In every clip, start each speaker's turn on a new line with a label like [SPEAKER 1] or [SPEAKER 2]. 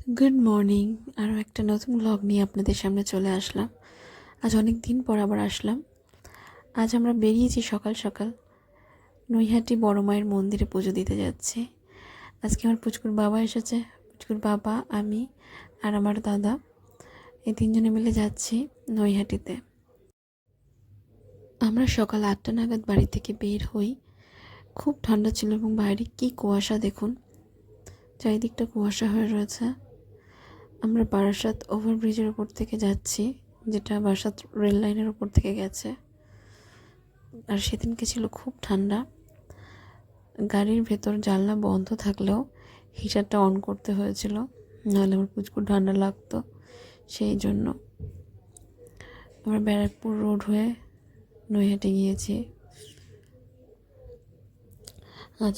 [SPEAKER 1] Good morning. আরও একটা নতুন ব্লগ নিয়ে আপনাদের সামনে চলে আসলাম। আজ অনেক দিন পর আবার আসলাম। আজ আমরা বেরিয়েছি সকাল সকাল, নৈহাটি বড় মায়ের মন্দিরে পুজো দিতে যাচ্ছি। আজকে আমার পুচকুর বাবা এসেছে, পুচকুর বাবা, আমি আর আমার দাদা, এই তিনজনে মিলে যাচ্ছি নৈহাটিতে। আমরা সকাল 8টা নাগাদ বাড়ি থেকে বের হই। খুব ঠান্ডা ছিল এবং বাইরে কী কুয়াশা দেখুন, চারিদিকটা কুয়াশা হয়ে রয়েছে। আমরা বারাসাত ওভারব্রিজের ওপর থেকে যাচ্ছি, যেটা বারাসাত রেল লাইনের ওপর থেকে গেছে। আর সেদিনকে ছিল খুব ঠান্ডা। গাড়ির ভেতর জানলা বন্ধ থাকলেও হিটারটা অন করতে হয়েছিল, নাহলে আমার প্রচুর ঠান্ডা লাগতো। সেই জন্য আমরা ব্যারাকপুর রোড হয়ে নৈহাটি গিয়েছি। আজ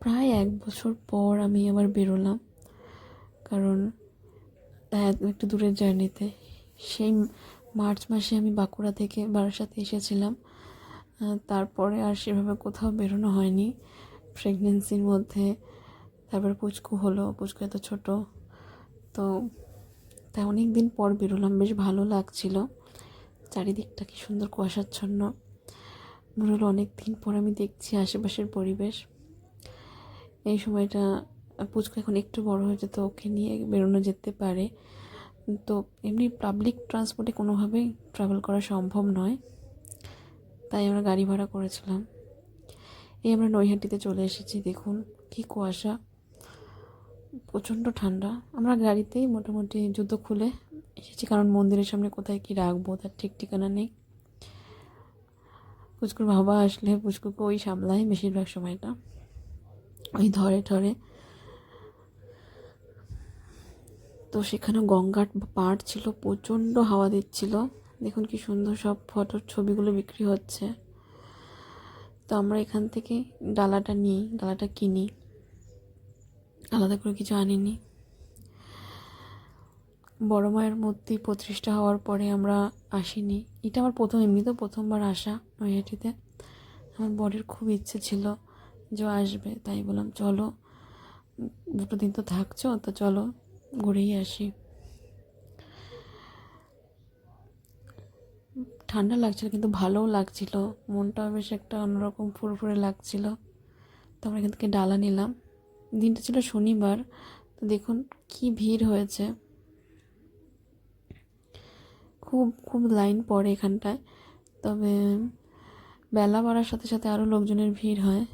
[SPEAKER 1] প্রায় 1 বছর পর আমি আবার বেরোলাম, কারণ একটু দূরের জার্নিতে। সেই মার্চ মাসে আমি বাঁকুড়া থেকে বারাসাতে এসেছিলাম, তারপরে আর সেভাবে কোথাও বেরোনো হয়নি। প্রেগনেন্সির মধ্যে তারপরে পুচকু হলো, পুচকু এত ছোট, তো তাই অনেক দিন পর বেরোলাম। বেশ ভালো লাগছিল, চারিদিকটা কি সুন্দর কুয়াশাচ্ছন্ন। মনে হলো অনেক দিন পর আমি দেখছি আশেপাশের পরিবেশ। এই সময়টা পুচকু এখন একটু বড় হয়েছে, তো ওকে নিয়ে বেরোনো যেতে পারে। তো এমনি পাবলিক ট্রান্সপোর্টে কোনোভাবেই ট্রাভেল করা সম্ভব নয়, তাই আমরা গাড়ি ভাড়া করেছিলাম। এই আমরা নৈহাটিতে চলে এসেছি। দেখুন কি কুয়াশা, প্রচণ্ড ঠান্ডা। আমরা গাড়িতেই মোটামুটি জুতো খুলে এসেছি, কারণ মন্দিরের সামনে কোথায় কি রাখবো তার ঠিক ঠিকানা নেই। পুচকুর বাবা আসলে পুচকুকে ওই সামলায় বেশিরভাগ সময়টা, ওই ধরে ঠরে। তো সেখানে গঙ্গার পাড় ছিল, প্রচণ্ড হাওয়া দিচ্ছিল। দেখুন কি সুন্দর সব ফটোর ছবিগুলো বিক্রি হচ্ছে। তো আমরা এখান থেকে ডালাটা কিনি, আলাদা করে কিছু আনিনি। বড় মায়ের মূর্তি প্রতিষ্ঠা হওয়ার পরে আমরা আসিনি। এটা আমার এমনিতেও প্রথমবার আসা নৈহাটিতে। আমার বরের খুব ইচ্ছে ছিল যে আসবে, তাই বললাম চলো, 2 দিন তো থাকছো, তো চলো ঘুরেই আসি। ঠান্ডা লাগছিল কিন্তু ভালোও লাগছিল, মনটাও বেশ একটা অন্যরকম ফুরফুরে লাগছিল। তো আমরা এখান থেকে ডালা নিলাম। দিনটা ছিল শনিবার, তো দেখুন কি ভিড় হয়েছে, খুব খুব লাইন পড়ে এখানটায়। তবে বেলা বাড়ার সাথে সাথে আরও লোকজনের ভিড় হয়।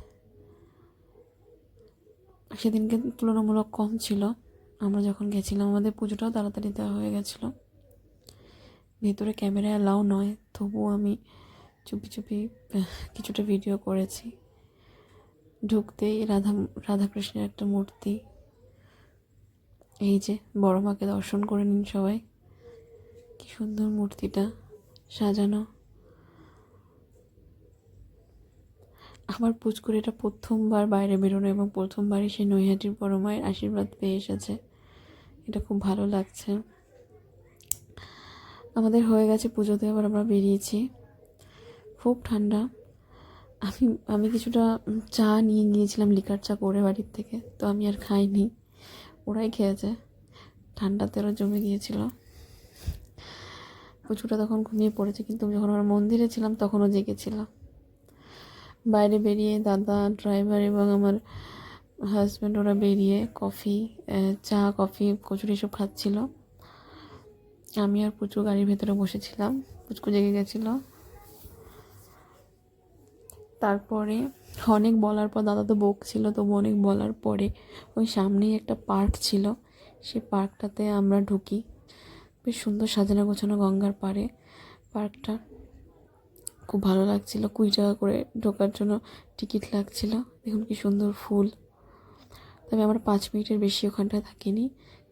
[SPEAKER 1] সেদিনকে তুলনামূলক কম ছিল। আমরা যখন গেছিলাম আমাদের পুজোটাও তাড়াতাড়ি দেওয়া হয়ে গেছিলো। ভেতরে ক্যামেরা অ্যালাউ নয়, তবুও আমি চুপি চুপি কিছুটা ভিডিও করেছি। ঢুকতেই রাধাকৃষ্ণের একটা মূর্তি, এই যে বড় মাকে দর্শন করে নিন সবাই। কি সুন্দর মূর্তিটা সাজানো। আমার পুচকুর এটা প্রথমবার বাইরে বেরোনো এবং প্রথমবারই সেই নৈহাটির বড় মায়ের আশীর্বাদ পেয়ে এসেছে। এটা খুব ভালো লাগছে। আমাদের হয়ে গেছে পুজোতে, আবার আমরা বেরিয়েছি। খুব ঠান্ডা। আমি কিছুটা চা নিয়ে গিয়েছিলাম, লিকার চা করে বাড়ির থেকে, তো আমি আর খাইনি, ওরাই খেয়েছে। ঠান্ডাতে ওরা জমে গিয়েছিল। পুচকুটা তখন ঘুমিয়ে পড়েছে, কিন্তু যখন আমরা মন্দিরে ছিলাম তখনও জেগেছিল। বাইরে বেরিয়ে দাদা, ড্রাইভার এবং আমার হাজব্যান্ড ওরা বেরিয়ে চা কফি কচুরি সব খাচ্ছিল। আমি আর পুচু গাড়ির ভেতরে বসেছিলাম, পুচকু জেগে গেছিলো। তারপরে অনেক বলার পর, দাদা তো বকছিল, তবু অনেক বলার পরে ওই সামনেই একটা পার্ক ছিল, সেই পার্কটাতে আমরা ঢুকি। বেশ সুন্দর সাজানো গোছানো গঙ্গার পাড়ে পার্কটা, খুব ভালো লাগছিল। 20 টাকা করে ঢোকার জন্য টিকিট লাগছিল। দেখুন কি সুন্দর ফুল। তবে আমরা 5 মিনিটের বেশি ওখানটায় থাকিনি,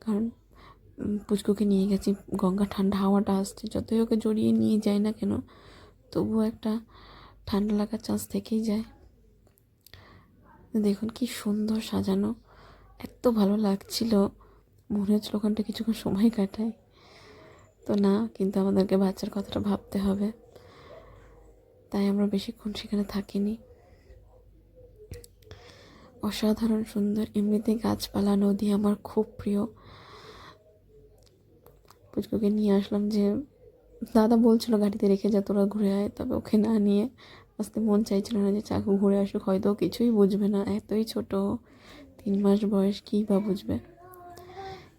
[SPEAKER 1] কারণ পুচকুকে নিয়ে গেছি। গঙ্গা ঠান্ডা হাওয়াটা আসছে, যতই ওকে জড়িয়ে নিয়ে যায় না কেন, তবুও একটা ঠান্ডা লাগার চান্স থেকেই যায়। দেখুন কি সুন্দর সাজানো, এত ভালো লাগছিল, মনে হচ্ছিল ওখানটা কিছুক্ষণ সময় কাটাই। তো না, কিন্তু আমাদেরকে বাচ্চার কথাটা ভাবতে হবে, তাই আমরা বেশিক্ষণ সেখানে থাকিনি। অসাধারণ সুন্দর। এমনিতে গাছপালা নদী আমার খুব প্রিয়। পুচকুকে নিয়ে আসলাম, যে দাদা বলছিল গাড়িতে রেখে যা, তোরা ঘুরে আয়, তবে ওকে না নিয়ে আসতে মন চাইছিল না, যে চাকু ঘুরে আসুক, হয়তো কিছুই বুঝবে না, এতই ছোট, 3 মাস বয়স, কী বা বুঝবে।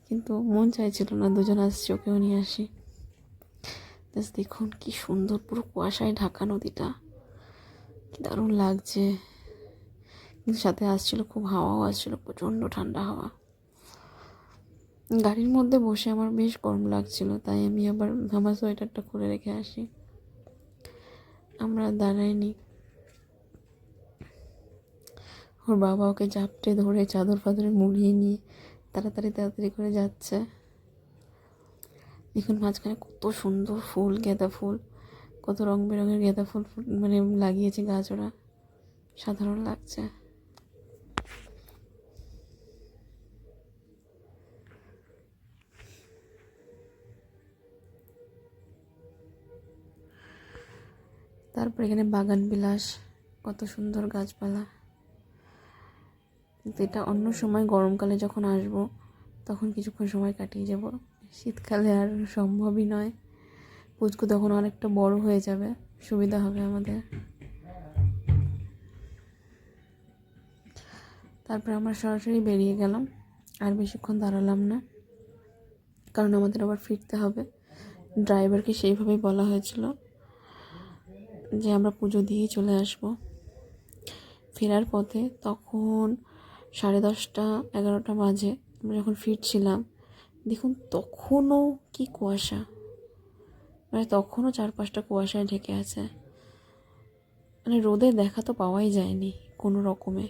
[SPEAKER 1] কিন্তু মন চাইছিল না, দুজন আসছি, ওকেও নিয়ে আসি। জাস্ট দেখুন কি সুন্দর, পুরো কুয়াশায় ঢাকা নদীটা, কি দারুণ লাগছে। কিন্তু সাথে আসছিল খুব হাওয়াও আসছিল, প্রচণ্ড ঠান্ডা হাওয়া। গাড়ির মধ্যে বসে আমার বেশ গরম লাগছিল, তাই আমি আবার আমার সোয়েটারটা খুলে রেখে আসি। আমরা দাঁড়াইনি। ওর বাবা ওকে জাপটে ধরে চাদর ফাদরে মুড়িয়ে নিয়ে তাড়াতাড়ি তাড়াতাড়ি করে যাচ্ছে। দেখুন মাঝখানে কত সুন্দর ফুল, গাঁদা ফুল, কত রং বেরঙের গাঁদা ফুল মানে লাগিয়েছে গাছ, ওরা সাধারণ লাগছে। তারপর এখানে বাগান বিলাস, কত সুন্দর গাছপালা। কিন্তু এটা অন্য সময় গরমকালে যখন আসবো তখন কিছুক্ষণ সময় কাটিয়ে যাব, শীতকালে আর সম্ভবই নয়। পুচকু তখন অনেকটা বড় হয়ে যাবে, সুবিধা হবে আমাদের। তারপর আমরা সরাসরি বেরিয়ে গেলাম, আর বেশিক্ষণ দাঁড়ালাম না, কারণ আমাদের আবার ফিরতে হবে। ড্রাইভারকে সেইভাবেই বলা হয়েছিল যে আমরা পুজো দিয়েই চলে আসব। ফেরার পথে তখন 10:30 11টা বাজে, আমরা যখন ফিরছিলাম, দেখুন তখনও কি কুয়াশা, মানে তখনও 4-5টা কুয়াশায় ঢেকে আছে, মানে রোদের দেখা তো পাওয়াই যায়নি কোনো রকমে।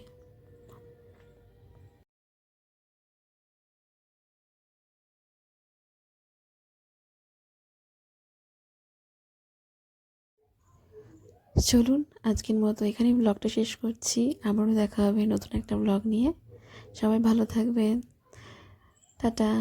[SPEAKER 1] চলুন আজকের মতো এখানেই ব্লগটা শেষ করছি, আবারও দেখা হবে নতুন একটা ব্লগ নিয়ে। সবাই ভালো থাকবেন, টাটা।